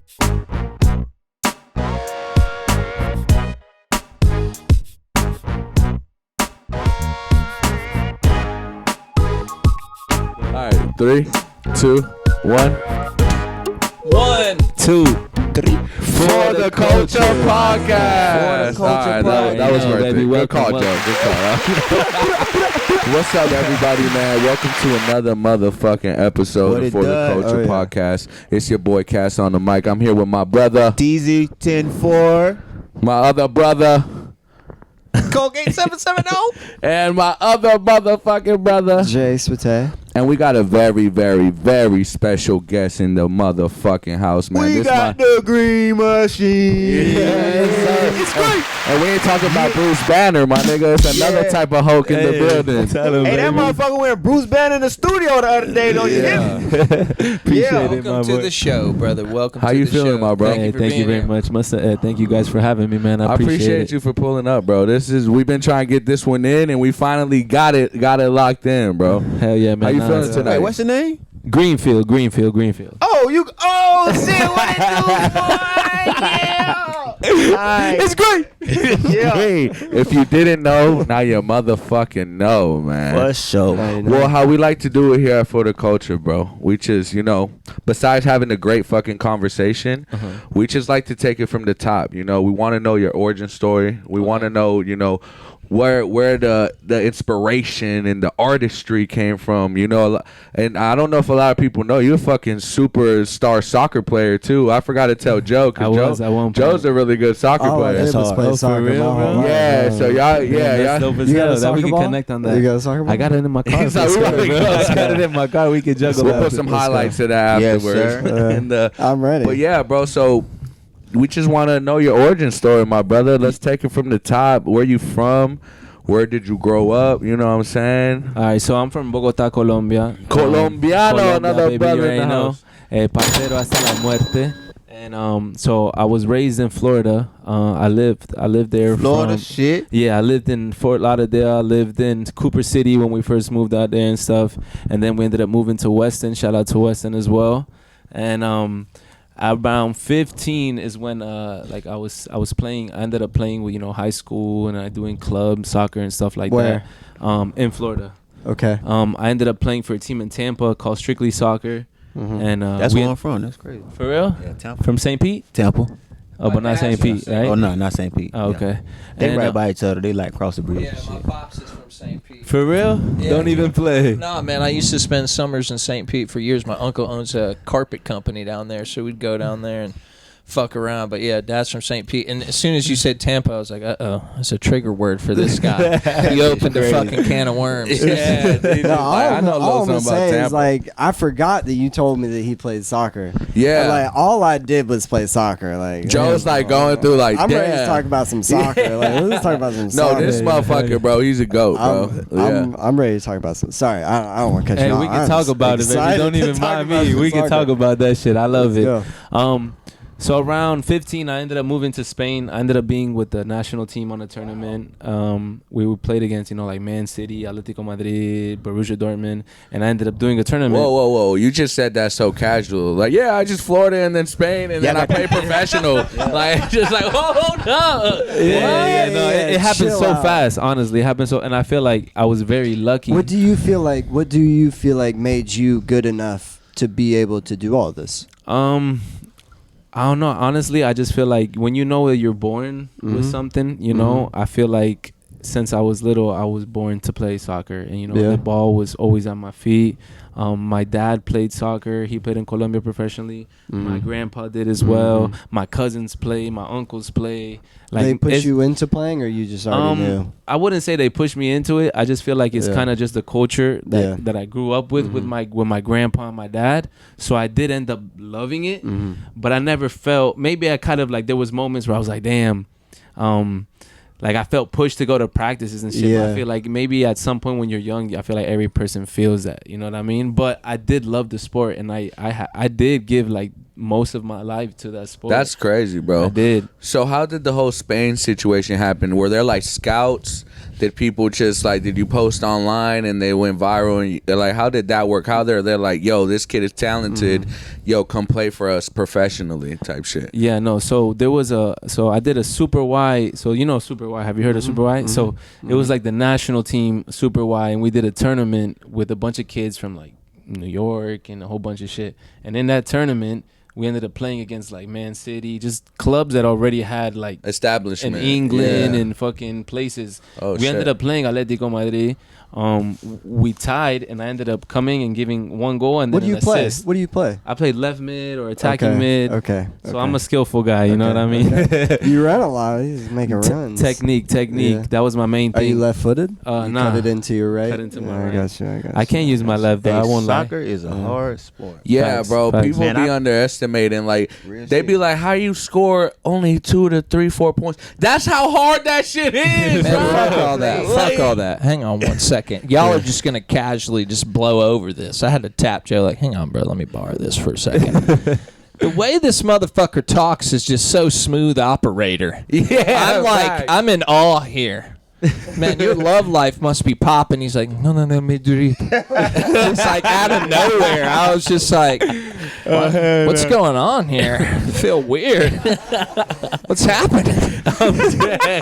All right, 3, 2, 1. 1, 2, 3. For the Culture Podcast. All right, that was worth it. Good call, Joe. Good call. What's up, everybody, man? Welcome to another motherfucking episode of For the Culture Podcast. It's your boy Cass on the mic. I'm here with my brother DZ104, my other brother Colgate 770, and my other motherfucking brother Switay. And we got a very, very, very special guest in the motherfucking house, man. We got the Green Machine. Yes, it's great. And we ain't talking about Bruce Banner, my nigga. It's another type of Hulk in the building. Hey, that motherfucker went Bruce Banner in the studio the other day, don't you hear me? Appreciate it, Welcome to the show, brother. Welcome to the show. How you feeling, my bro? Hey, thank you very much. Thank you guys for having me, man. I appreciate you for pulling up, bro. We've been trying to get this one in, and we finally got it locked in, bro. Hell yeah, man. How you feeling tonight? Wait, what's your name? GreenField. Oh, shit, what it do, boy? Yeah. It's great. Yeah. Hey, if you didn't know, now you motherfucking know, man. For sure. Well, how we like to do it here For the Culture, bro. We just, besides having a great fucking conversation, we just like to take it from the top. We want to know your origin story. We want to know, where the inspiration and the artistry came from, and I don't know if a lot of people know you're a fucking superstar soccer player too. I forgot to tell Joe, because Joe's a really good soccer player. That's hard. Play soccer, for real, bro? Yeah, so y'all, that's dope as hell. That we can connect on that. You got a soccer ball? I got it in my car. I got it in my car. We can juggle. We'll put some highlights of that afterwards. Yes, sir. I'm ready. But yeah, bro, so we just want to know your origin story, my brother. Let's take it from the top. Where you from? Where did you grow up? You know what I'm saying? All right, so I'm from Bogotá, Colombia. Colombiano, another baby, brother in the house. Parcero hasta la muerte. And so I was raised in Florida. I lived there. Florida shit. Yeah, I lived in Fort Lauderdale. I lived in Cooper City when we first moved out there and stuff. And then we ended up moving to Weston. Shout out to Weston as well. And around 15 is when I was playing. I ended up playing with high school and doing club soccer and stuff like that. In Florida. Okay. I ended up playing for a team in Tampa called Strictly Soccer. And that's where I'm from. That's crazy. For real? Yeah, Tampa. From St. Pete? Tampa. Oh, but not St. Pete, right? Oh no, not St. Pete. Oh, okay. Yeah. They right by each other. They like cross the bridge. Yeah, and shit. my pops is from St. Pete. For real? Yeah. Don't even play. Nah, man, I used to spend summers in St. Pete for years. My uncle owns a carpet company down there, so we'd go down there and fuck around. But yeah, dad's from St. Pete. And as soon as you said Tampa, I was like, that's a trigger word for this guy. He opened a fucking can of worms. Yeah, dude. I know a little something about Tampa. Is like, I forgot that you told me that he played soccer. Yeah. Like, all I did was play soccer. Like, Joe's like going through like, I'm ready to damn. talk about some soccer. Like, let's talk about some soccer. No, this motherfucker, bro, he's a goat, bro. I'm ready to talk about some. Sorry, I don't want to cut you off. We can talk about it, baby. Don't even mind me. We can talk about that shit. I love it. So around 15, I ended up moving to Spain. I ended up being with the national team on a tournament. We played against, like Man City, Atletico Madrid, Borussia Dortmund, and I ended up doing a tournament. Whoa. You just said that so casual. Like, yeah, I just Florida and then Spain, and then I played professional. Like, just like, hold up. It happened so fast, honestly. It happened so, and I feel like I was very lucky. What do you feel like made you good enough to be able to do all this? I don't know. Honestly, I just feel like when you know that you're born with something, I feel like since I was little, I was born to play soccer. And, the ball was always at my feet. My dad played soccer. He played in Colombia professionally. My grandpa did as well. My cousins play. My uncles play. Like, they push you into playing, or you just already knew? I wouldn't say they pushed me into it. I just feel like it's kind of just the culture that I grew up with my grandpa and my dad. So I did end up loving it, but I never felt. Maybe I kind of like there was moments where I was like, damn. Like I felt pushed to go to practices and shit. I feel like maybe at some point when you're young, I feel like every person feels that. You know what I mean? But I did love the sport, and I did give like most of my life to that sport. That's crazy, bro. I did. So how did the whole Spain situation happen? Were there like scouts did people just like, did you post online and they went viral? And like, how did that work? How they're like, yo, this kid is talented. Yo, come play for us professionally type shit. Yeah, no. So there was so I did a Super Y. So you know Super Y. Have you heard of Super Y? So it was like the national team Super Y, and we did a tournament with a bunch of kids from like New York and a whole bunch of shit. And in that tournament, we ended up playing against like Man City, just clubs that already had like establishment in England and fucking places. We ended up playing Atletico Madrid. We tied, and I ended up coming and giving one goal and then an assist. What do you play? I played left mid or attacking mid. Okay. So I'm a skillful guy, you know what I mean? You run a lot. You just making runs. Technique. Yeah. That was my main thing. Are you left-footed? Nah. Cut it into your right? Cut into my right. I got you. I can't use my left, though. I won't lie. Soccer is a hard sport. Yeah, Facts. bro. Facts. People be underestimating. Like, they be like, how you score only 2 to 3, 4 points? That's how hard that shit is. Man, bro. fuck all that. Fuck all that. Hang on one second. Y'all are just gonna casually just blow over this. I had to tap Joe like, hang on, bro, let me borrow this for a second. The way this motherfucker talks is just so smooth operator. Yeah, I'm like, I'm in awe here. Man, your love life must be popping. He's like, no, Madrid. It's like out of nowhere. I was just like, what's going on here? I feel weird. What's happening?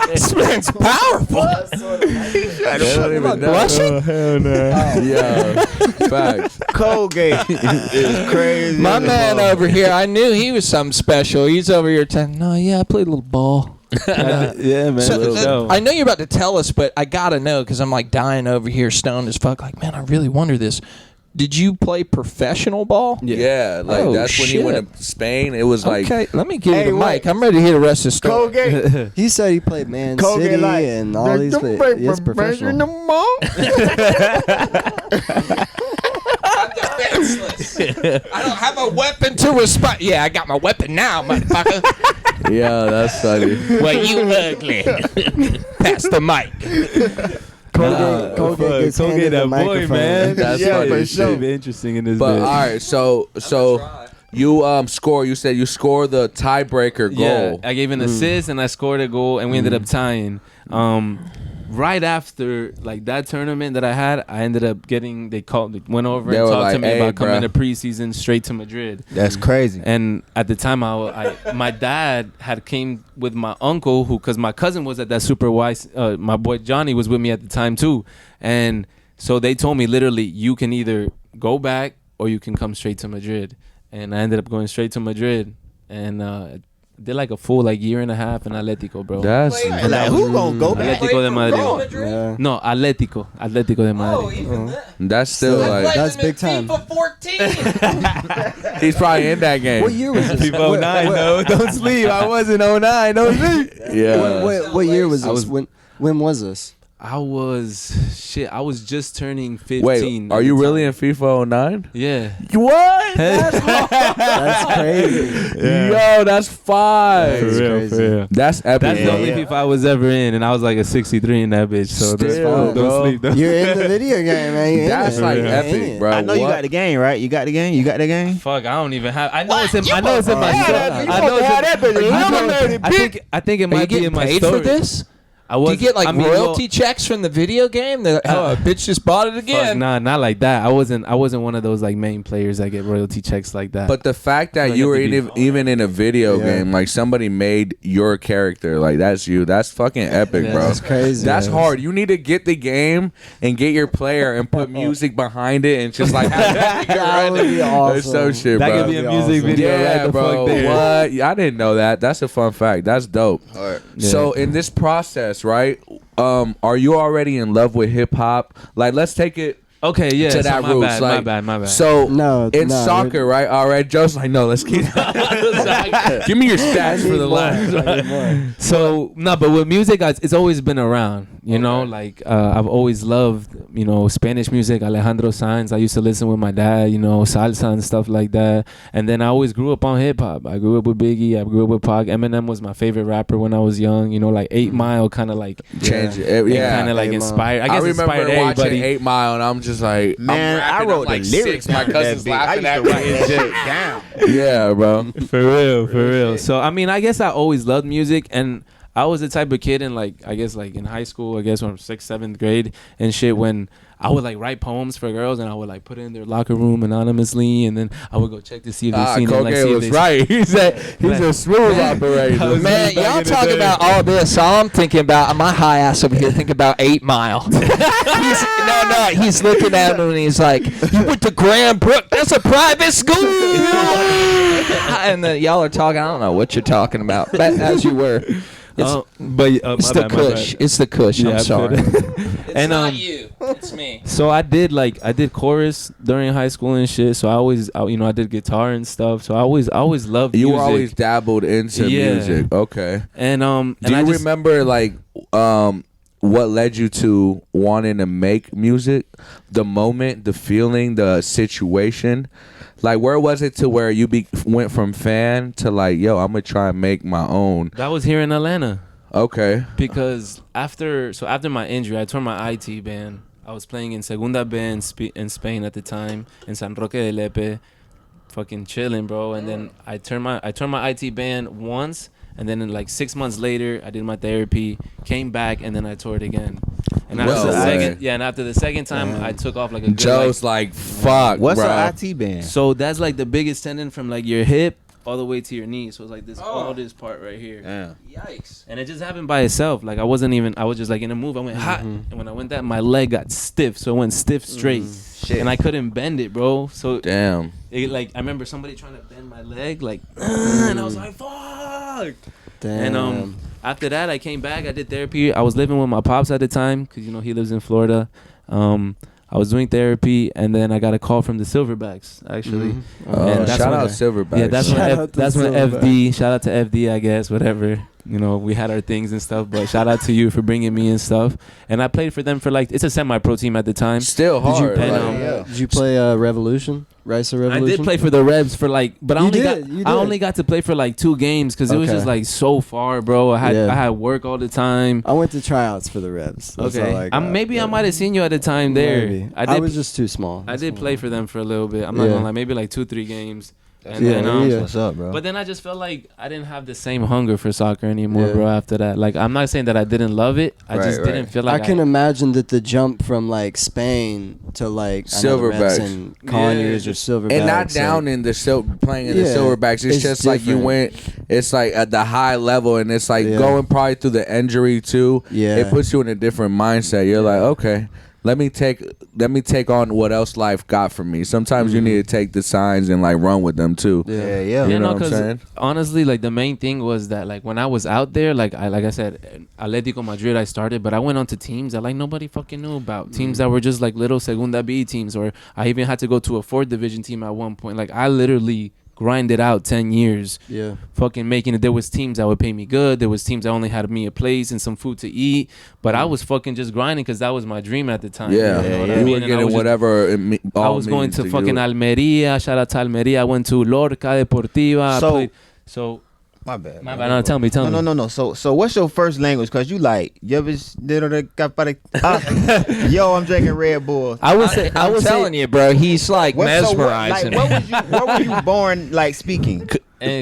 This man's powerful. Am I blushing? Yeah, facts. Colgate is crazy. My man over here, I knew he was something special. He's over here telling, no, yeah, I played a little ball. Yeah, man. So, I know you're about to tell us, but I gotta know because I'm like dying over here, stoned as fuck. Like, man, I really wonder this. Did you play professional ball? Yeah, like that's when he went to Spain. It was like, okay, let me give you the mic. I'm ready to hear the rest of the story. Colgate. He said he played Man Colgate City like, and all these places. Yes, professional. I'm defenseless. I don't have a weapon to respond. Yeah, I got my weapon now, motherfucker. yeah, that's funny. Well, you ugly. Pass the mic. Colgate gets handed the microphone. man. That's funny. for sure. Be interesting in this. But bit. all right, so you score. You said you score the tiebreaker goal. Yeah, I gave an assist and I scored a goal, and we ended up tying. Right after like that tournament that I had, I ended up getting. They went over and talked to me about coming to preseason straight to Madrid. That's crazy. And at the time, my dad had came with my uncle, because my cousin was at that Super Y. My boy Johnny was with me at the time too, and so they told me literally, you can either go back or you can come straight to Madrid. And I ended up going straight to Madrid, and did like a full year and a half in Atletico, bro. That's Like, who gonna go back? Atletico de Madrid. Yeah. No, Atletico de Madrid. that's still like That's big time. FIFA 14. he's probably in that game. What year was this? FIFA 09, no, don't sleep. I wasn't 09, don't sleep. Yeah. What year was this? When was this? I was just turning 15. Wait, are you really in FIFA 09? Yeah. What? That's crazy. Yo, that's 5. For real, for real. That's epic. That's the bro. only FIFA I was ever in, and I was like a 63 in that bitch. So that's Still, fine. bro. Don't sleep. Don't You're in the video game, man. You're in That's it. like You're in epic, it. bro. I know you got the game, right? You got the game? You got the game? Fuck, I don't even have. I know it's in. I know it's in my. You I think it Are you might be getting in my paid story. for this? I was. Do you get like I mean, royalty checks from the video game? They're like, oh, a bitch just bought it Fuck, again. nah, not like that. I wasn't one of those like main players that get royalty checks like that. But the fact that Like, you you were have to even in a video game, like somebody made your character, like that's you. That's fucking epic, Yeah, bro. That's crazy. That's hard. You need to get the game and get your player and put music behind it and just like have that That would be awesome. It's so shit, that bro. could be a That'd be music awesome. video. Yeah, right the bro. fuck there. What? I didn't know that. That's a fun fact. That's dope. So in this process, right? Are you already in love with hip hop? Like, let's take it Okay, yeah. to that my roots. bad, Like, my bad. So in no, soccer, right? All right, Joe's like, no, let's keep. Give me your stats for the last. So no, but with music, it's always been around. You know, like I've always loved, Spanish music. Alejandro Sanz. I used to listen with my dad. Salsa and stuff like that. And then I always grew up on hip hop. I grew up with Biggie. I grew up with Pac. Eminem was my favorite rapper when I was young. Like 8 Mile, kind of like Change it. Yeah. kind of like 8 Mile. inspired. I guess I remember inspired watching everybody. 8 Mile, and I'm just like, Man, I'm rapping, I wrote I'm like the lyrics 6. My down to cousin's that beat. I laughing used at to me write and that shit. shit down. Yeah, bro. For real. So I mean, I guess I always loved music, and I was the type of kid in like, I guess like in high school, I guess when 6th, 7th grade and shit, when I would like write poems for girls and I would like put it in their locker room anonymously, and then I would go check to see if they've seen it. Like, Colgate was right. He's a smooth operator. Man, y'all talk about all this. All I'm thinking about, my high ass over here thinking about 8 Mile. He's looking at him and he's like, you went to Grand Brook, that's a private school. And then y'all are talking, I don't know what you're talking about, but as you were. It's the Kush. It's the Kush. Yeah, I'm sorry. And not you. It's me. So I did chorus during high school and shit. So I did guitar and stuff. So I always loved You music. were always dabbled into music. Okay. And do you remember like what led you to wanting to make music? The moment, the feeling, the situation. Like, where was it to where you went from fan to like, yo, I'm gonna try and make my own? That was here in Atlanta. Okay. Because after my injury, I tore my IT band. I was playing in Segunda B in Spain at the time, in San Roque de Lepe, fucking chilling, bro. And then I tore my IT band once, and then like 6 months later, I did my therapy, came back, and then I tore it again. And after the second time, I took off like a good, Joe's like, fuck, What's bro. an IT band? So that's like the biggest tendon from like your hip all the way to your knee. So it's like this, all this part right here. Yeah. Yikes. And it just happened by itself. Like I was just like in a move. I went hot. And when I went that, my leg got stiff. So it went stiff straight. Shit. And I couldn't bend it, bro. So Damn. I remember somebody trying to bend my leg, like, and I was like, fuck. Damn. And after that, I came back. I did therapy. I was living with my pops at the time because, he lives in Florida. I was doing therapy, and then I got a call from the Silverbacks, actually. And that's shout when out Silverbacks. Yeah, that's when Silverbacks. FD. Shout out to FD, I guess, whatever. We had our things and stuff, but shout out to you for bringing me and stuff. And I played for them for like, it's a semi-pro team at the time. Still hard. Did you play Revolution? Rice or Revolution? I did play for the Rebs for like, but I You only got to play for like 2 games because it was just like so far, bro. I had work all the time. I went to tryouts for the Rebs. That's all I got. Maybe I might have seen you at the time there. Maybe. I was just too small. I did play for them for a little bit. I'm not gonna lie, maybe like 2-3 games. And then, What's up, bro? But then I just felt like I didn't have the same hunger for soccer anymore, bro. After that, like I'm not saying that I didn't love it. I just didn't feel like I can imagine that the jump from like Spain to like Silverbacks and Conyers or Silverbacks, and not down in the playing in the Silverbacks. It's just different. like you went. It's like at the high level, and it's like going probably through the injury too. Yeah, it puts you in a different mindset. You're like, okay. Let me take on what else life got for me. Sometimes you need to take the signs and like run with them too. Yeah. You know what I'm saying? Honestly, like the main thing was that like when I was out there, like I said, Atletico Madrid I started, but I went on to teams that like nobody fucking knew about. Teams that were just like little Segunda B teams, or I even had to go to a 4th division team at one point. Like I literally grinded out 10 years. Yeah. Fucking making it. There was teams that would pay me good. There was teams that only had me a place and some food to eat. But I was fucking just grinding because that was my dream at the time. Yeah. You know what You I mean? were And getting whatever I was going to fucking Almeria. Shout out to Almeria. I went to Lorca Deportiva. My bad. No, tell me. No. So what's your first language? Cause you ever yo, I'm drinking Red Bull. I was telling you, bro. He's like mesmerizing. What were you born like speaking?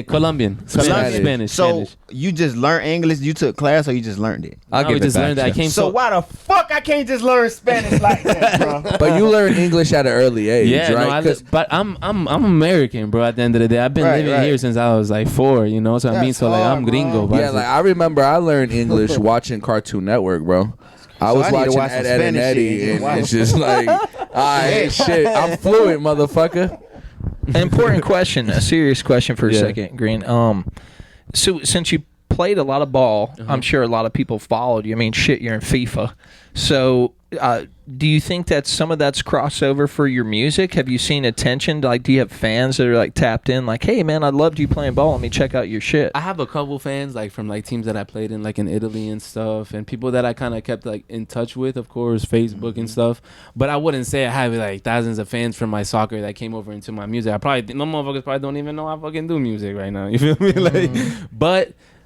Colombian. Spanish. So you just learned English? You took class, or you just learned it? We just learned that. I came so why the fuck I can't just learn Spanish like that, bro? But you learned English at an early age, right? But I'm American, bro. At the end of the day, I've been living here since I was like 4. You know, so I mean, so like I'm gringo. Yeah, like I remember I learned English watching Cartoon Network, bro. I was watching Ed, and Eddie, and it's just like, alright, shit, I'm fluent, motherfucker. An important question, a serious question for a second, Green. So since you played a lot of ball, I'm sure a lot of people followed you. I mean, shit, you're in FIFA. So do you think that some of that's crossover for your music? Have you seen attention? Like, do you have fans that are like tapped in, like, hey man, I loved you playing ball. Let me check out your shit. I have a couple fans like from like teams that I played in like in Italy and stuff, and people that I kind of kept like in touch with, of course, Facebook and stuff. But I wouldn't say I have like thousands of fans from my soccer that came over into my music. My motherfuckers probably don't even know I fucking do music right now. You feel me? Like,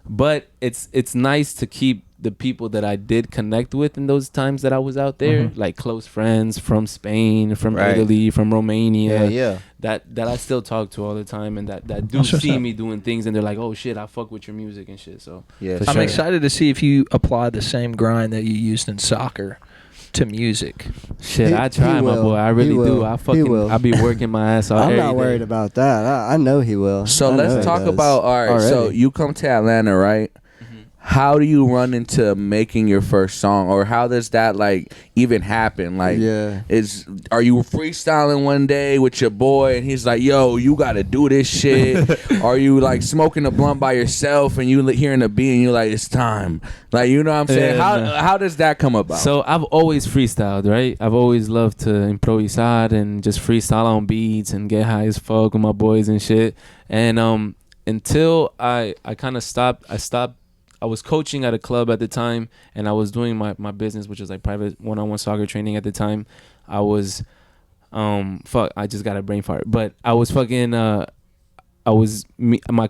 but it's nice to keep the people that I did connect with in those times that I was out there, like close friends from Spain, from Italy, from Romania, that I still talk to all the time, and that do see me doing things, and they're like, oh shit, I fuck with your music and shit. So I'm excited to see if you apply the same grind that you used in soccer to music. Shit, I try, my boy. I really do. I be working my ass off. I'm not worried about that. I know he will. So let's talk about, all right, so you come to Atlanta, right? How do you run into making your first song, or how does that like even happen? Like, are you freestyling one day with your boy and he's like, yo, you gotta do this shit? Are you like smoking a blunt by yourself and you hearing a beat and you're like, it's time? Like, you know what I'm saying? How does that come about? So I've always freestyled, right? I've always loved to improvisar and just freestyle on beats and get high as fuck with my boys and shit. And until I kind of stopped. I was coaching at a club at the time, and I was doing my business, which was like private one-on-one soccer training at the time. I was, I just got a brain fart. But I was fucking, my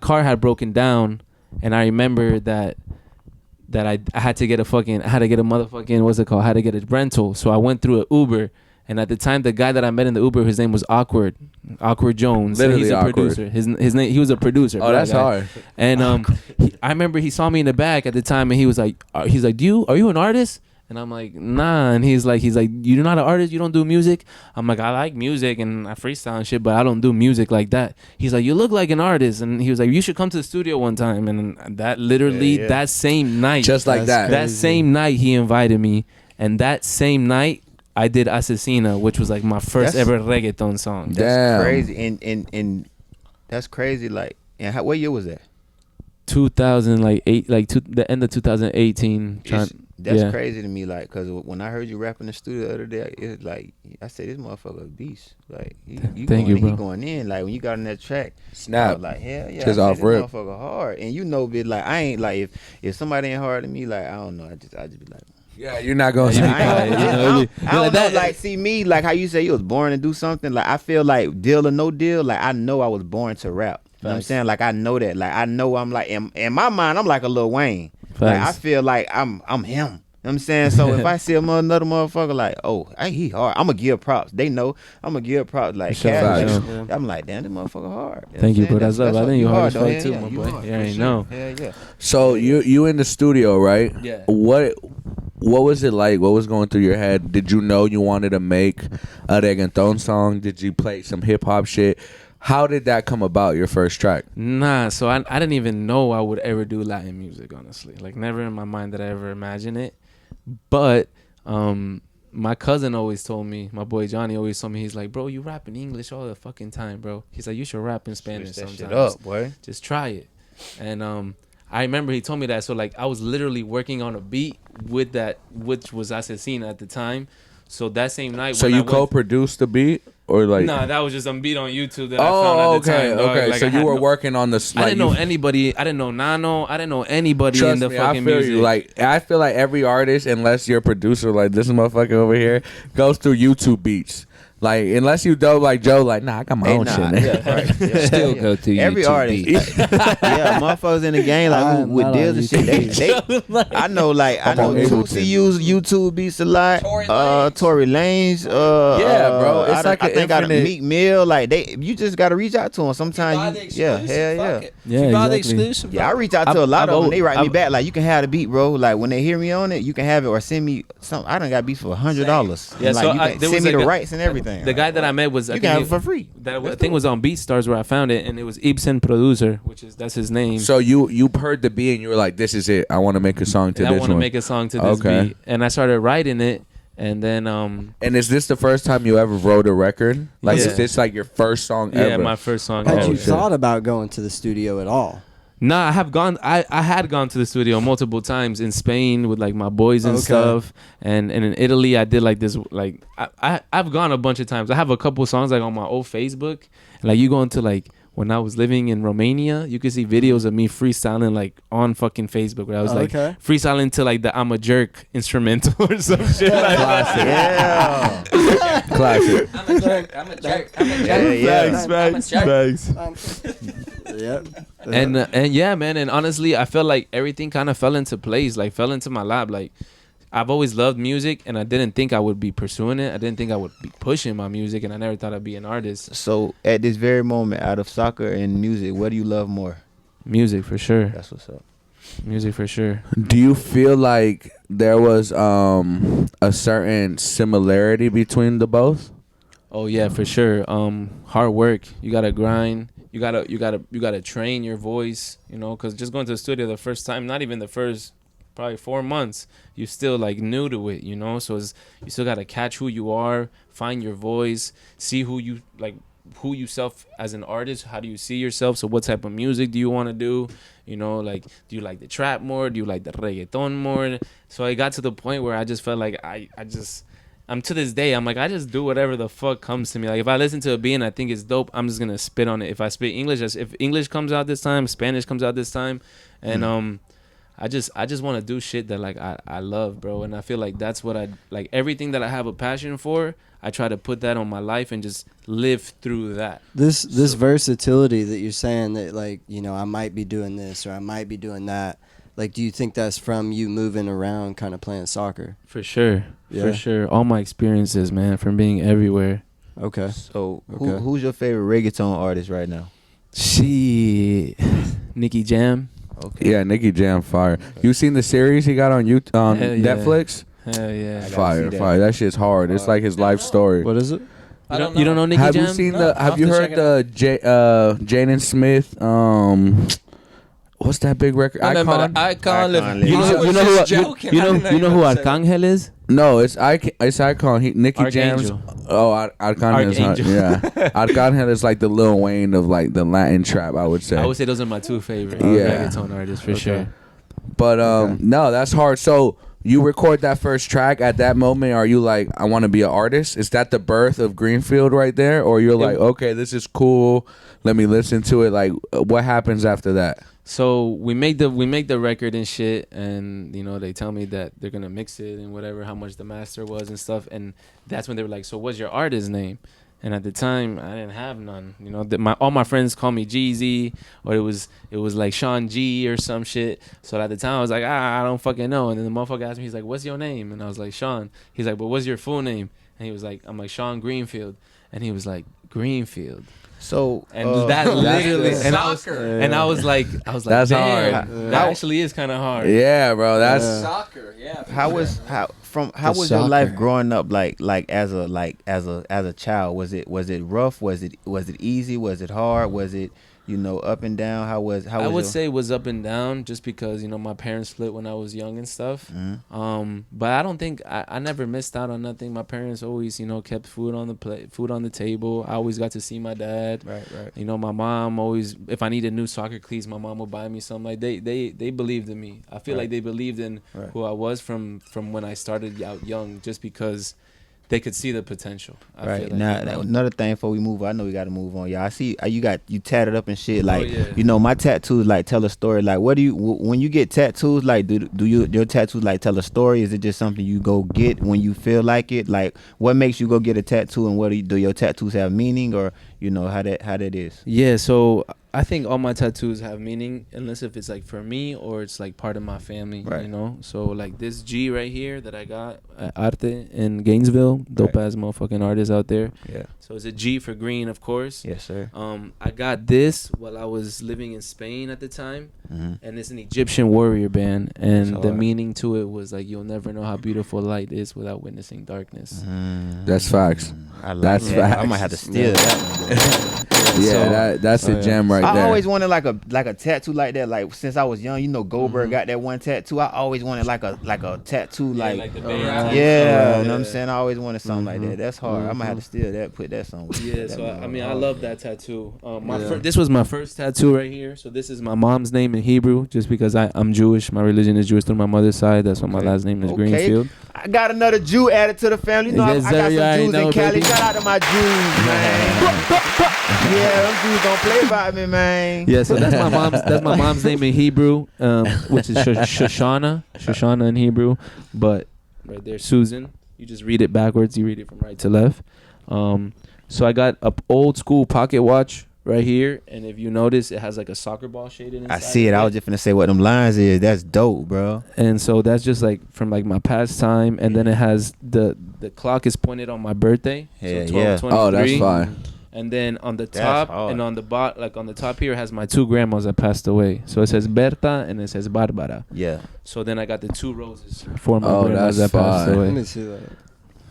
car had broken down, and I remember that I had to get a motherfucking, what's it called? I had to get a rental. So I went through an Uber. And at the time, the guy that I met in the Uber, his name was Awkward Jones. Literally he's a Awkward. producer. His name, he was a producer. Oh, that's hard. And I remember he saw me in the back at the time, and he was like, are you an artist? And I'm like, nah. And he's like, you're not an artist? You don't do music? I'm like, I like music and I freestyle and shit, but I don't do music like that. He's like, you look like an artist. And he was like, you should come to the studio one time. And that literally, that same night, just like that same night, he invited me. And that same night, I did Asesina, which was like my first ever reggaeton song. That's crazy. And that's crazy. Like, and what year was that? 2008, the end of 2018. That's crazy to me, like, cause when I heard you rap in the studio the other day, it's like I said, this motherfucker a beast. Like, he going in. Like when you got on that track, snap. Like hell yeah, just off rip. Motherfucker hard, and you know, bitch, like I ain't like if somebody ain't hard to me, like I don't know, I just be like. Yeah, you're not gonna. I don't know. Like, see me, like how you say you was born to do something. Like I feel like deal or no deal. Like I know I was born to rap. You know what I'm saying? Like I know that. Like I know I'm like in my mind I'm like a Lil Wayne. Like I feel like I'm him. You know what I'm saying? So if I see another motherfucker like, oh, he hard, I'm gonna give props. They know I'm gonna give props. Like, I'm like, damn, this motherfucker hard. Thank you, bro. That's up. I think you hard as fuck too, my boy. Yeah, I know. Yeah. So you in the studio, right? Yeah. What was it like? What was going through your head? Did you know you wanted to make a reggaeton song? Did you play some hip hop shit? How did that come about, your first track? Nah, so I didn't even know I would ever do Latin music, honestly. Like, never in my mind did I ever imagine it. But my cousin always told me, my boy Johnny always told me, he's like, bro, you rap in English all the fucking time, bro. He's like, you should rap in Spanish sometimes. Shit up, boy. Just try it. And I remember he told me that. So, like, I was literally working on a beat with that, which was Asesina at the time. So that same night. So you co-produced the beat, or like? Nah, that was just a beat on YouTube that I found at the time. Okay. Like, so you were working on the. I didn't know anybody. I didn't know Nano. I didn't know anybody in the fucking music. You. Like, I feel like every artist, unless you're a producer, like this motherfucker over here, goes through YouTube beats. Like, unless you dope like Joe, like, nah, I got my own shit. Yeah, right. Still go through every YouTube artist. beats. Yeah, motherfuckers in the game like with deals and shit. They I know Tusi use YouTube beats a lot. Tory Lanez. Yeah, bro. It's I think I Meek Mill. Like you just gotta reach out to them. Sometimes hell yeah. You buy the exclusive. Yeah, I reach out to a lot of them. They write me back like, you can have the beat, bro. Like when they hear me on it, you can have it or send me something. I done got beats for $100. Yeah, so you can send me the rights and everything. The guy that I met was you can have it for free. I think was on BeatStars where I found it, and it was Ibsen Producer, that's his name. So you heard the beat and you were like, this is it. I want to make a song to this one. I want to make a song to this beat, and I started writing it, and then And is this the first time you ever wrote a record? Like, is this like your first song ever? Yeah, my first song. Had you thought about going to the studio at all? Nah, I have gone. I had gone to the studio multiple times in Spain with like my boys and stuff, and in Italy I did like this. Like I've gone a bunch of times. I have a couple songs like on my old Facebook. Like you go into like when I was living in Romania, you can see videos of me freestyling like on fucking Facebook where I was like freestyling to like the "I'm a Jerk" instrumental or some shit. Like classic. Yeah. Classic. I'm a jerk. I'm a jerk. Yeah. I'm a jerk. Yep. And yeah, man. And honestly, I felt like everything kind of fell into place, like fell into my lap. Like I've always loved music, and I didn't think I would be pursuing it. I didn't think I would be pushing my music, and I never thought I'd be an artist. So at this very moment, out of soccer and music, what do you love more? Music for sure. That's what's up. Music for sure. Do you feel like there was a certain similarity between the both? Oh yeah, for sure. Hard work. You gotta grind. You gotta train your voice. You know, because just going to the studio the first time, not even the first probably 4 months, you still like new to it. You know, so you still gotta catch who you are, find your voice, see who you like. Who you self as an artist, how do you see yourself? So what type of music do you want to do? You know, like, do you like the trap more? Do you like the reggaeton more? So I got to the point where I just felt like I'm to this day, I'm like, I just do whatever the fuck comes to me. Like if I listen to a beat and I think it's dope, I'm just gonna spit on it. If I spit English, if English comes out this time, Spanish comes out this time, and I just want to do shit that like I love, bro. And I feel like that's what I like. Everything that I have a passion for, I try to put that on my life and just live through that. This versatility that you're saying that, like, you know, I might be doing this or I might be doing that. Like, do you think that's from you moving around, kind of playing soccer? For sure. Yeah. For sure. All my experiences, man, from being everywhere. Okay. So who's your favorite reggaeton artist right now? Shit. Nicky Jam. Okay. Yeah, Nicky Jam, fire. You seen the series he got on Netflix? Hell yeah. Fire. That shit's hard. It's like his life story. What is it? You don't know Nicky Have Jam? you seen No, have you heard the Jaden Smith what's that big record? Icon. Icon. You know who Arcangel is? No, it's Icon. Nicky Jam's. Archangel. Oh, Arcangel is not. Archangel. Yeah, Arcangel is like the Lil Wayne of like the Latin trap. I would say. I would say those are my two favorite Yeah. reggaeton artists for sure. But no, that's hard. So you record that first track at that moment. Are you like, I want to be an artist? Is that the birth of GreenField right there, or you're like, okay, this is cool. Let me listen to it. Like, what happens after that? So we make the record and shit, and you know they tell me that they're gonna mix it and whatever, how much the master was and stuff, and that's when they were like, so what's your artist name? And at the time I didn't have none. You know, all my friends call me Jeezy, or it was like Sean G or some shit. So at the time I was like, I don't fucking know. And then the motherfucker asked me, he's like, what's your name? And I was like, Sean. He's like, but what's your full name? And he was like, I'm like, Sean GreenField. And he was like, GreenField. So And that literally, that's and I was like, That's damn, hard. that actually is kind of hard. Yeah, bro. That's Soccer, yeah. how was your life growing up like as a child? Was it rough? Was it easy? Was it hard? Was it, you know, up and down? How was I would say it was up and down, just because, you know, my parents split when I was young and stuff. Mm-hmm. But I don't think I never missed out on nothing. My parents always, you know, kept food on the table. I always got to see my dad. Right. You know, my mom always, if I needed new soccer cleats, my mom would buy me some. Like they believed in me. I feel like they believed in who I was from when I started out young, just because they could see the potential. I feel like, now, you know? another thing before we move, I know we got to move on, y'all. I see you tatted up and shit. Like, yeah. you know, my tattoos like tell a story. Like, what do you when you get tattoos? Like, do your tattoos like tell a story? Is it just something you go get when you feel like it? Like, what makes you go get a tattoo, and what do your tattoos have meaning, or you know how that is? Yeah, so I think all my tattoos have meaning, unless if it's like for me or it's like part of my family, Right. you know? So like this G right here that I got at Arte in Gainesville, dope ass motherfucking artist out there. Yeah. So it's a G for green, of course. Yes, sir. I got this while I was living in Spain at the time, Mm-hmm. and it's an Egyptian warrior band, and That's the hard. meaning to it was like, you'll never know how beautiful light is without witnessing darkness. That's facts. I like That's that. I facts. might have to steal that one. Yeah, that's a gem right I there. always wanted like a tattoo like that. Like since I was young, you know, Goldberg got that one tattoo. I always wanted like a tattoo like the yeah, band. you know what I'm saying. I always wanted something like that. That's hard. I might have to steal that. Put that somewhere. Yeah, so I mean, I love that tattoo. This was my first tattoo right here. So this is my mom's name in Hebrew, just because I'm Jewish. My religion is Jewish through my mother's side. That's why my last name is Greenfield. I got another Jew added to the family. You know, Yes, I got sir, some I Jews know, in Cali. baby. Shout out to my Jews, man. Yeah, them Jews don't play by me, man. Yeah, so that's my mom's name in Hebrew, which is Shoshana in Hebrew. But right there, Susan. You just read it backwards. You read it from right to left. So I got a old school pocket watch right here, and if you notice, it has like a soccer ball shaded inside. I see it. I was just finna say what them lines is. That's dope, bro. And so that's just like from like my past time, and then it has the clock is pointed on my birthday. Yeah, so yeah. 12/23. Oh, that's fine. And then on the That's top hard. and on the on the top here, it has my 2 grandmas that passed away. So it says Berta and it says Barbara. Yeah. So then I got the 2 roses for my Oh, grandmas that's that passed fine. Let away. me see that.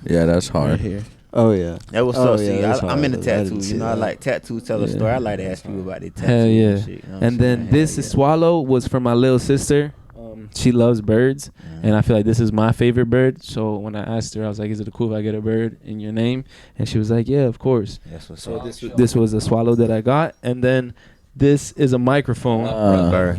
Yeah, that's hard. Right here. Oh yeah. That was Oh, so. yeah, See, that's I'm into hard. I didn't tattoos. see You know, I that. like tattoos tell a Yeah. story. I like to ask you about the tattoos. Hell yeah. And, shit, you know what And I'm then saying? this Hell is swallow was for my little sister. She loves birds, and I feel like this is my favorite bird. So when I asked her, I was like, "Is it cool if I get a bird in your name?" And she was like, "Yeah, of course." That's what's So up. this was a swallow that I got, and then this is a microphone.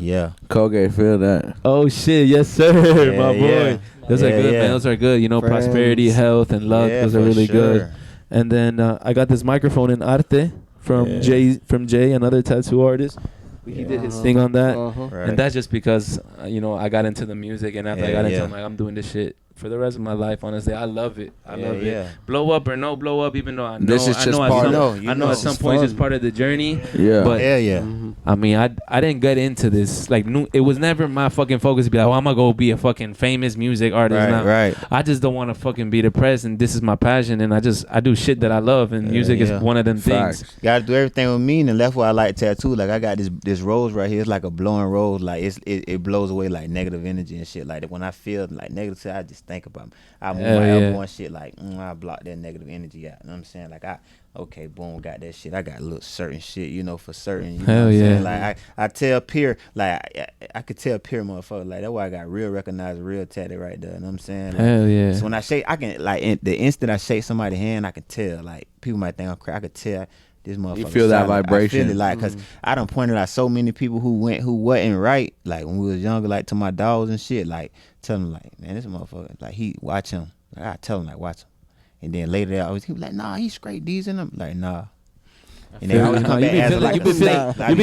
Yeah. Colgate, feel that. Oh shit, yes sir, Yeah, my boy. yeah. Those are Yeah, good, yeah. man. Those are good. You know, Friends. prosperity, health, and luck. Yeah, Those are for really good. sure. And then I got this microphone in Arte from Yeah. Jay, another tattoo artist. He did his thing on that. Right. And that's just because, I got into the music, and after I Yeah, got into it, yeah. I'm like, I'm doing this shit for the rest of my life, honestly. I love it. I love yeah. it. Blow up or no blow up, even though I know, This is just at part some, of- you I know know. at some It's point it's fun. part of the journey. Yeah. But Yeah. I mean, I didn't get into this. Like, it was never my fucking focus to be like, oh, I'm going to go be a fucking famous music artist Right, now. right. I just don't want to fucking be depressed, and this is my passion, and I do shit that I love, and music yeah. is one of them Facts. things. Gotta do everything with meaning. That's why I like tattoo. Like I got this rose right here. It's like a blowing rose. Like it blows away like negative energy and shit. Like that. When I feel like negative, I just think about. I move Hell my yeah. elbow and shit. Like I block that negative energy out. You know what I'm saying? Like okay, boom, got that shit. I got a little certain shit. You know, for certain. You know Hell what I'm yeah. saying? Like I tell peer. Like I could tell peer motherfucker. Like that's why I got real recognized, real tattoo right there. You know what I'm saying? Like, Hell yeah. so when I shake, I can like the instant I shake somebody's hand, I can tell. Like people might think I'm crazy. I could tell this motherfucker. feel that solid. vibration. I feel it like because I done pointed out so many people who wasn't right. Like when we was younger, like to my dogs and shit. Like tell them like, man, this motherfucker. Like he watch him. Like, I tell him like watch him. And then later he was like, nah, he straight D's in him. Like nah. And they always come back as like, you be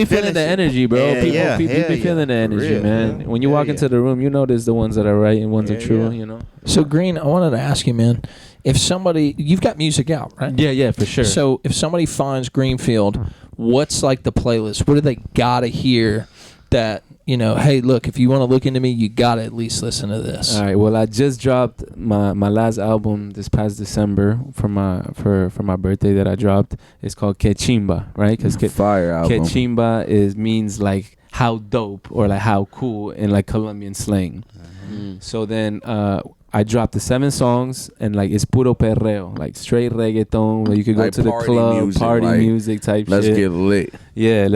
feeling the shit. energy, bro. Yeah, People, yeah, you hell be yeah. feeling the For energy, real, man. man. When you Hell walk yeah. into the room, you know there's the ones that are right and ones Yeah, are true, yeah. you know? So Green, I wanted to ask you, man, if somebody, you've got music out, right? Yeah, for sure. So if somebody finds GreenField, what's like the playlist? What do they gotta hear that, hey, look, if you want to look into me, you gotta at least listen to this. All right. Well, I just dropped my last album this past December for my birthday that I dropped. It's called Que Chimba, right? Because Fire album. Que Chimba means like how dope or like how cool in like Colombian slang. So then I dropped the 7 songs, and like it's puro perreo, like straight reggaeton. Where you could go Like to the party club, music, party like, music type Let's shit. get lit. Yeah,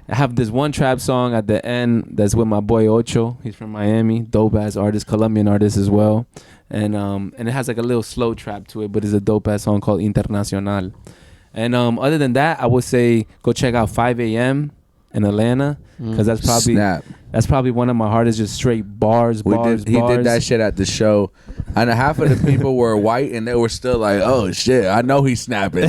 I have this one trap song at the end that's with my boy Ocho. He's from Miami, dope ass artist, Colombian artist as well. And it has like a little slow trap to it, but it's a dope ass song called Internacional. And other than that, I would say go check out 5 a.m. in Atlanta, because that's probably one of my hardest, just straight bars. He did that shit at the show, and half of the people were white, and they were still like, "Oh shit, I know he's snapping."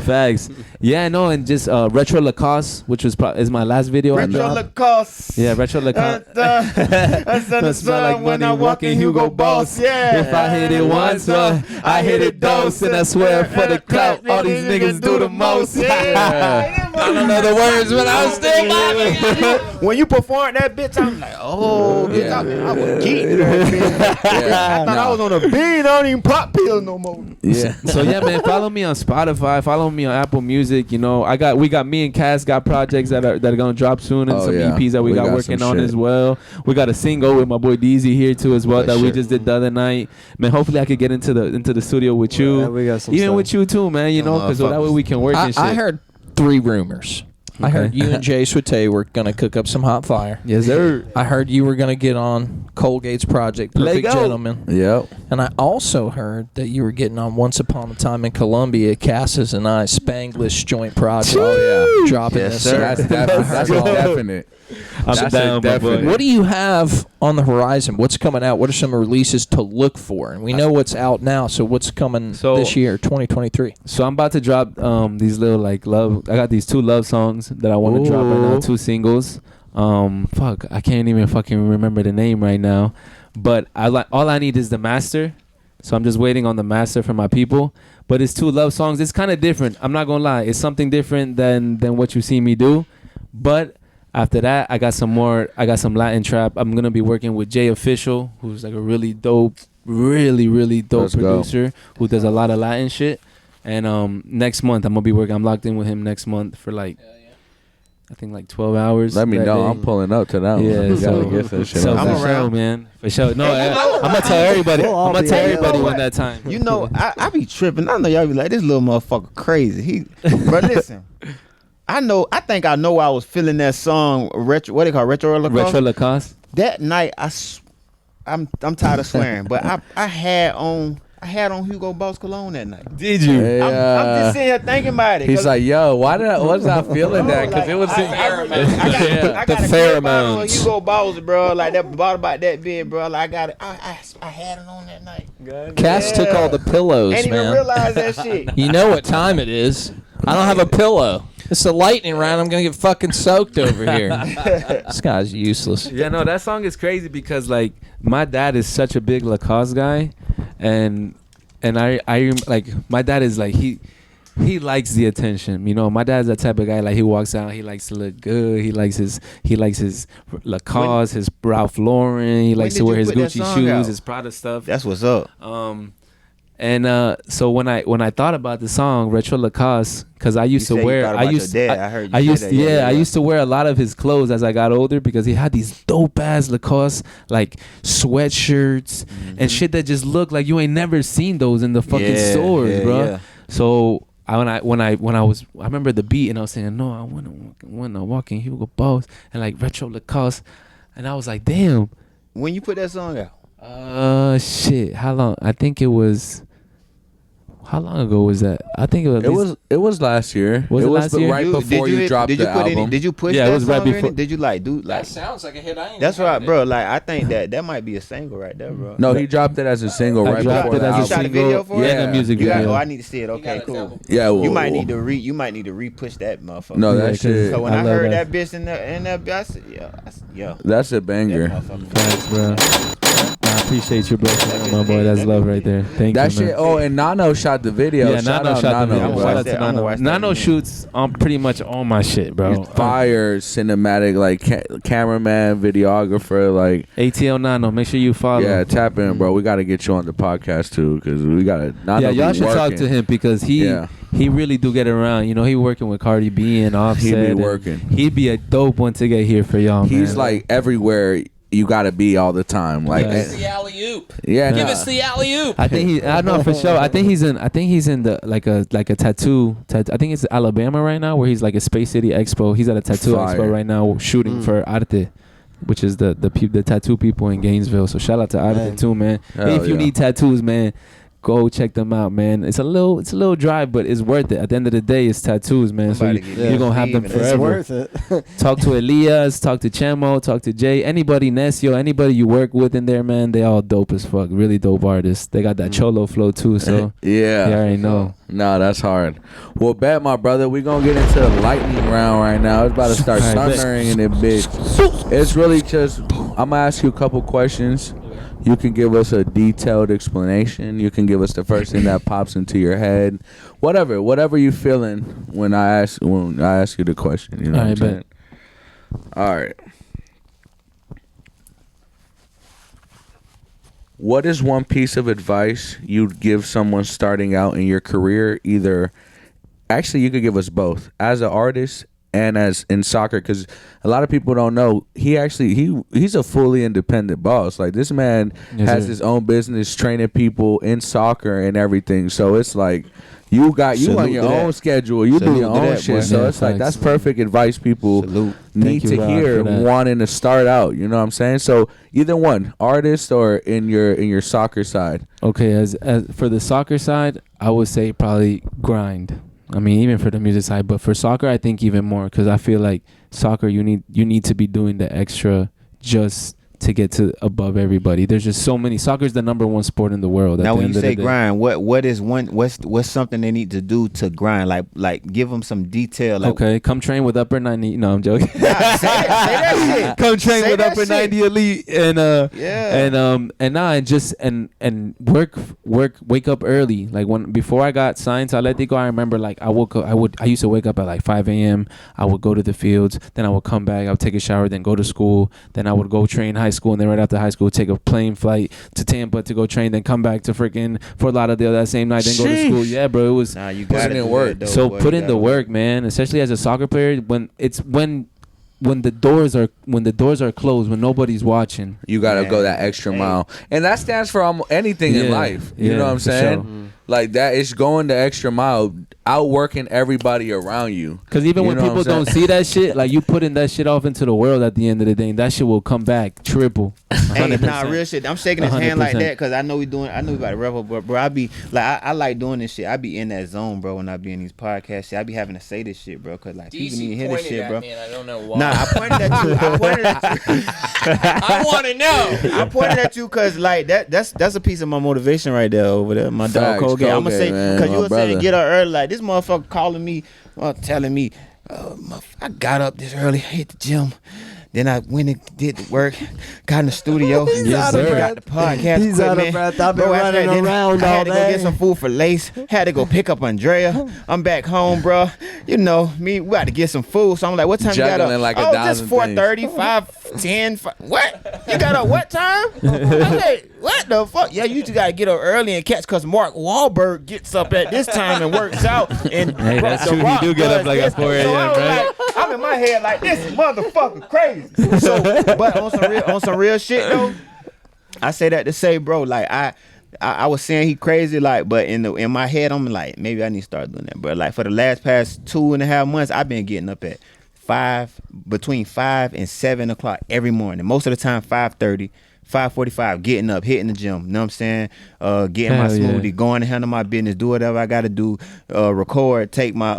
Facts. Yeah, no, and just Retro Lacoste, which is my last video. Retro Lacoste. Yeah, Retro Lacoste. I smell like when I walk in Hugo Boss. Yeah. If I hit it once, I hit it dose, and I swear for the clout, all these niggas do the most. I don't know the words, but I'm still vibing. When you perform that bitch, I'm like, oh, bitch, I was geeked. I thought I was on a bean. I don't even pop pills no more. Yeah. So yeah, man, follow me on Spotify, follow me on Apple Music. We got me and Cass got projects that are gonna drop soon, and some EPs that we got working on as well. We got a single with my boy DZ here too as well that we just did the other night. Man, hopefully I could get into the studio with you, Yeah, we got some even stuff. with you too, man. Because that way we can work and shit. I heard 3 rumors. I heard you and Jay Switay were going to cook up some hot fire. Yes, sir. I heard you were going to get on Colgate's project, Perfect Gentleman. Yep. And I also heard that you were getting on Once Upon a Time in Colombia, Cass's and I Spanglish joint project. Oh yeah. Dropping Yes, this. sir. That's a definite. I'm down, my boy. What do you have on the horizon? What's coming out? What are some releases to look for? And we know what's out now, so what's coming this year, 2023? So I'm about to drop these little like love. I got these 2 love songs that I want to drop right now. 2 singles. I can't even fucking remember the name right now. But all I need is the master, So I'm just waiting on the master for my people. But it's 2 love songs. It's kind of different. I'm not gonna lie. It's something different than what you see me do. But after that, I got some more. I got some Latin trap. I'm gonna be working with Jay Official, who's like a really dope, really dope producer who does a lot of Latin shit. And next month I'm gonna be working. I'm locked in with him next month for like, I think like 12 hours. Let me know. I'm pulling up to that one. Yeah, so get that shit. So I'm for sure, man. For sure. No, I'm gonna tell everybody. I'm gonna tell everybody when that time. You know, I be tripping. I know y'all be like, this little motherfucker crazy. But listen, I think I know I was feeling that song, Retro Lacoste? Retro Lacoste? That night, I'm tired of swearing, but I had on Hugo Boss cologne that night. Did you? I'm just sitting here thinking about it. He's like, yo, was I feeling that? Because it was I got a bottle of Hugo Boss, bro. Like that bottle about that big, bro. Like I had it on that night. Cass took all the pillows, Ain't man. even realize that shit. You know what time it is. I don't have a pillow. It's a lightning round. I'm going to get fucking soaked over here. This guy's useless. Yeah, no, that song is crazy because, like, my dad is such a big Lacoste guy. And I like, my dad is like, he likes the attention. You know, my dad's that type of guy, like, he walks out, he likes to look good. He likes his Lacoste, his Ralph Lauren. He likes to wear his Gucci shoes, his Prada stuff. That's what's up. So when I thought about the song Retro Lacoste, because I used to wear, I used to wear a lot of his clothes as I got older because he had these dope ass Lacoste like sweatshirts and shit that just looked like you ain't never seen those in the fucking stores, bro. Yeah. So I remember the beat and I was saying, no, I want to walk in Hugo Boss and like Retro Lacoste, and I was like, damn. When you put that song out? Shit. How long? I think it was. How long ago was that? I think it was last year. Was it last year? Right before you dropped the album. Did you push it that was right song before. Did you like do like? That sounds like a hit. I ain't That's right, bro. Like I think that might be a single right there, bro. No, he dropped it as a single right before the album. You shot a video for it? Yeah, the music video. I need to see it. Okay, cool. Yeah, well, you might need to re-push that motherfucker. No, that shit. So when I heard that bitch in that, I said, yeah. That's a banger. Thanks, bro. I appreciate you, bro. My boy, that's love right there. Thank you, man. Shit. Oh, and Nano shot the video. Yeah, Nano shot the video. Shout out to Nano. Nano shoots on pretty much all my shit, bro. Fire, cinematic, like cameraman, videographer, like ATL Nano. Make sure you follow. Yeah, tap in, bro. We got to get you on the podcast too, because we got to. Yeah, y'all should talk to him because he really do get around. You know, he working with Cardi B and Offset. He be working. He'd be a dope one to get here for y'all. He's like everywhere. You gotta be all the time, like give us the alley oop. Yeah, give us the alley oop. I think I know for sure. I think he's in the like a tattoo. I think it's Alabama right now, where he's like a Space City Expo. He's at a tattoo expo right now, shooting for Arte, which is the tattoo people in Gainesville. So shout out to Arte too, man. Hey, if you need tattoos, man, go check them out, man. It's a little drive, but it's worth it. At the end of the day, it's tattoos, man. So you're gonna have them forever. It's worth it. Talk to Elias, talk to Chemo, talk to Jay. Anybody, Nesio, anybody you work with in there, man, they all dope as fuck. Really dope artists. They got that cholo flow too, so yeah. You already know. No, that's hard. Well, bet, my brother, we gonna get into the lightning round right now. It's about to start thundering in it, bitch. It's really just, I'm gonna ask you a couple questions. You can give us a detailed explanation. You can give us the first thing that pops into your head. Whatever you feeling when I ask you the question. You know what I'm saying? All right. What is one piece of advice you'd give someone starting out in your career? Actually, you could give us both, as an artist and as in soccer, because a lot of people don't know he's a fully independent boss. Like, this man has his own business, training people in soccer and everything. So it's like you on your own schedule, you do your own shit. So it's like that's perfect advice people need to hear wanting to start out. You know what I'm saying? So either one, artist or in your soccer side. Okay, as for the soccer side, I would say probably grind. I mean, even for the music side, but for soccer, I think even more, because I feel like soccer, you need to be doing the extra just to get to above everybody. There's just so many. Soccer's the number one sport in the world. Now, when you say grind, what's something they need to do to grind? Like give them some detail. Like, okay, come train with Upper 90. No, I'm joking. say that shit. Come train Say with that Upper shit. 90 Elite and wake up early. Like before I got signed to Atletico, I remember like I used to wake up at like 5 a.m. I would go to the fields, then I would come back, I would take a shower, then go to school, then I would go train high school, and then right after high school take a plane flight to Tampa to go train, then come back to freaking Fort Lauderdale that same night, then go to school. Yeah, bro, it was. Nah, you got to work. So put in the work, man. Especially as a soccer player, when the doors are closed, when nobody's watching, you gotta go that extra mile, and that stands for anything in life. You know what I'm saying? Sure. Like that, it's going the extra mile, outworking everybody around you. Because even when people don't see that shit, like you putting that shit off into the world at the end of the day, that shit will come back triple. 100%. Hey, nah, real shit. I'm shaking his 100%. Hand like that because I know we about to wrap up, but bro, I be like, I like doing this shit. I be in that zone, bro, when I be in these podcasts. Shit. I be having to say this shit, bro, because like people need to hear this shit, bro. Me and I don't know why. Nah, I pointed at you. I want to know. I pointed at you because like that's a piece of my motivation right there over there. My dog Colgate. I'm gonna say because you were saying get up early. Like this motherfucker calling me, telling me, I got up this early, hit the gym. Then I went and did the work, got in the studio, got the podcast. He's out of breath. I've been running around all day. I had to go get some food for Lace. Had to go pick up Andrea. I'm back home, bro. You know me. We got to get some food. So I'm like, what time juggling you got up? Like just 4:30, 5:10. What? You got up what time? I'm like, what the fuck? Yeah, you just got to get up early and catch because Mark Wahlberg gets up at this time and works out. And hey, that's true. He do get up like at 4 a.m., right? I'm in my head like this is motherfucking crazy. So, but on some real shit though, I say that to say, bro, like I was saying he crazy, like, but in my head I'm like, maybe I need to start doing that, bro. Like for the past 2.5 months, I've been getting up at between 5 and 7 o'clock every morning. Most of the time 5:30. 5:45, getting up, hitting the gym, you know what I'm saying? Getting my smoothie, going to handle my business, do whatever I gotta do, record, take my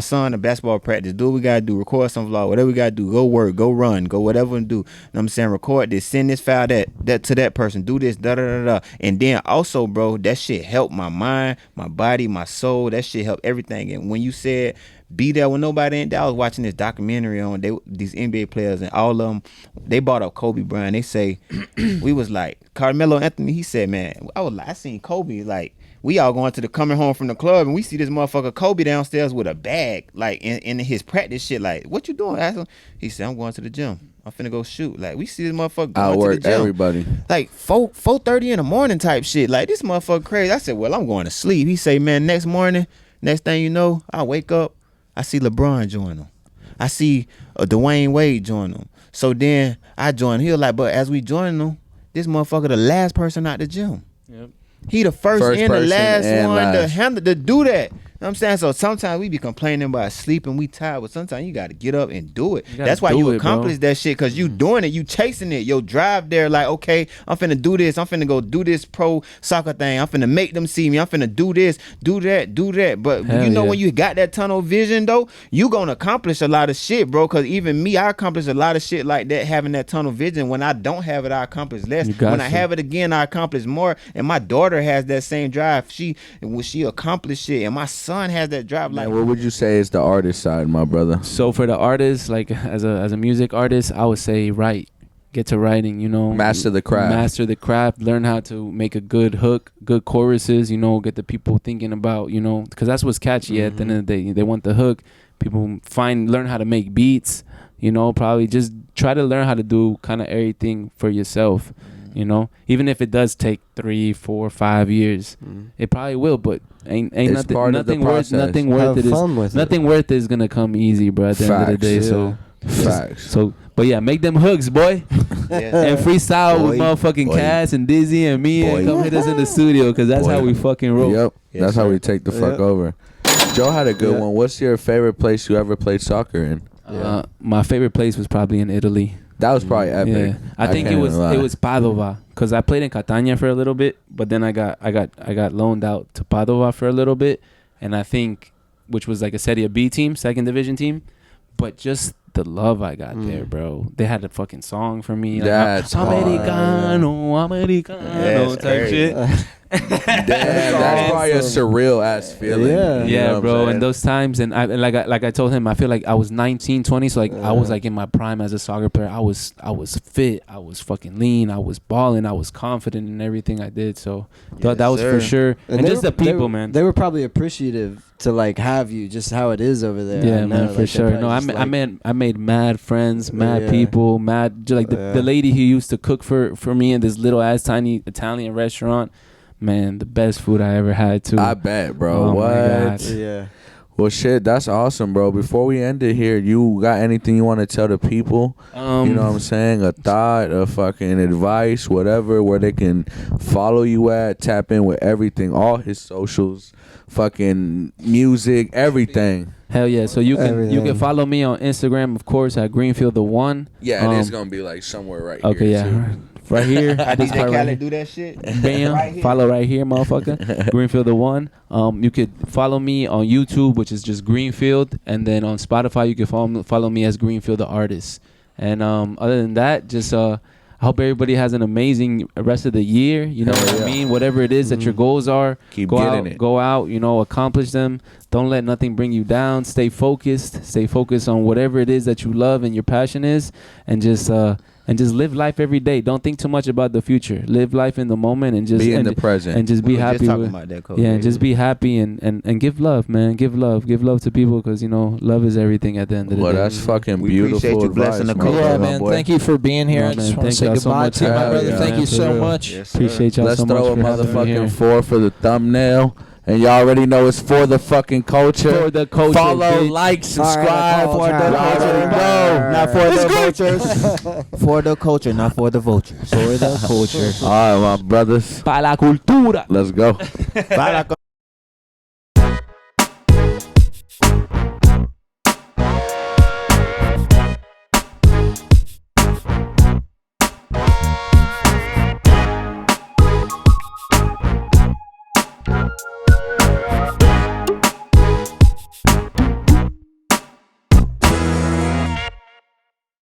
son to basketball practice, do what we gotta do, record some vlog, whatever we gotta do, go work, go run, go whatever and do. You know what I'm saying? Record this, send this file that to that person, do this, da da da da. And then also, bro, that shit helped my mind, my body, my soul, that shit helped everything. And when you said be there when nobody ain't there, I was watching this documentary on these NBA players, and all of them, they brought up Kobe Bryant. They say, we was like, Carmelo Anthony, he said, man, I seen Kobe, like, we all going to the coming home from the club, and we see this motherfucker Kobe downstairs with a bag, like, in his practice shit, like, what you doing? Ask him. He said, I'm going to the gym. I'm finna go shoot. Like, we see this motherfucker going to the gym. Everybody. Like, 4:30 in the morning type shit. Like, this motherfucker crazy. I said, well, I'm going to sleep. He say, man, next morning, next thing you know, I wake up, I see LeBron join him. I see Dwayne Wade join him. So then I join. He was like, but as we join him, this motherfucker the last person out the gym. Yep. He the first and the last one to do that. You know what I'm saying? So sometimes we be complaining about sleeping, we tired, but sometimes you got to get up and do it. That's why you accomplish that shit, because you doing it, you chasing it. Your drive there, like, okay, I'm finna do this. I'm finna go do this pro soccer thing. I'm finna make them see me. I'm finna do this, do that. But when you got that tunnel vision, though, you gonna accomplish a lot of shit, bro, because even me, I accomplish a lot of shit like that, having that tunnel vision. When I don't have it, I accomplish less. When I have it again, I accomplish more. And my daughter has that same drive. She accomplished shit, and my son has that drive. Like, what would you say is the artist side, my brother? So for the artist, like as a music artist, I would say write. Get to writing, master the craft, learn how to make a good hook, good choruses, get the people thinking about, because that's what's catchy. At the end of the day, they want the hook. People learn how to make beats, probably just try to learn how to do kind of everything for yourself. Even if it does take 3, 4, 5 years, it probably will, but ain't nothing worth it is gonna come easy, bro, at the end of the day. So facts. So but yeah, make them hooks, boy. And freestyle with motherfucking Cass and Dizzy and me, and come hit us in the studio, because that's how we fucking roll. Yep, that's how we take the fuck over. Joe had a good one. What's your favorite place you ever played soccer in? My favorite place was probably in Italy. That was probably epic. Yeah. I think it was Padova, because I played in Catania for a little bit, but then I got loaned out to Padova for a little bit, and I think, which was like a Serie B team, second division team. but just the love I got there, bro. They had a fucking song for me. Like, That's Americano type shit. That's probably a surreal ass feeling. Yeah, bro. And those times, and like I told him, I feel like I was 19, 20, so like I was like in my prime as a soccer player. I was fit. I was fucking lean. I was balling. I was confident in everything I did. So that was for sure. And just the people, man. They were probably appreciative to like have you, just how it is over there. Yeah, man, for sure. No, I made mad friends, mad people, mad. Just like the lady who used to cook for me in this little ass tiny Italian restaurant. Man, the best food I ever had too. I bet, bro. What? Yeah. Well, shit, that's awesome, bro. Before we end it here, you got anything you want to tell the people? You know what I'm saying? A thought, a fucking advice, whatever, where they can follow you at, tap in with everything, all his socials, fucking music, everything. Hell yeah! So you can follow me on Instagram, of course, at GreenField the One. Yeah, and it's gonna be like somewhere right here. Okay, yeah. Too. Right here. DJ Khaled do that shit. Bam. Right follow right here, motherfucker. GreenField the One. You could follow me on YouTube, which is just GreenField, and then on Spotify you can follow me as GreenField the Artist. And other than that, just I hope everybody has an amazing rest of the year. You know what I mean? Whatever it is that your goals are, go out, go out, accomplish them. Don't let nothing bring you down. Stay focused on whatever it is that you love and your passion is, and just live life every day. Don't think too much about the future. Live life in the moment and just be in the present. And just be happy. And just be happy and give love, man. Give love to people, because love is everything at the end of the day. Well, that's fucking beautiful. Appreciate you blessing the culture. Yeah, man. Thank you for being here. I just want to say goodbye to you, my brother. Thank you so much. Appreciate y'all so much. Let's throw a motherfucking 4 for the thumbnail. And y'all already know it's for the fucking culture. For the culture. Follow, like, subscribe. For the culture. Not for the vultures. For the culture, not for the vultures. For the culture. All right, my brothers. Para la cultura. Let's go. Para la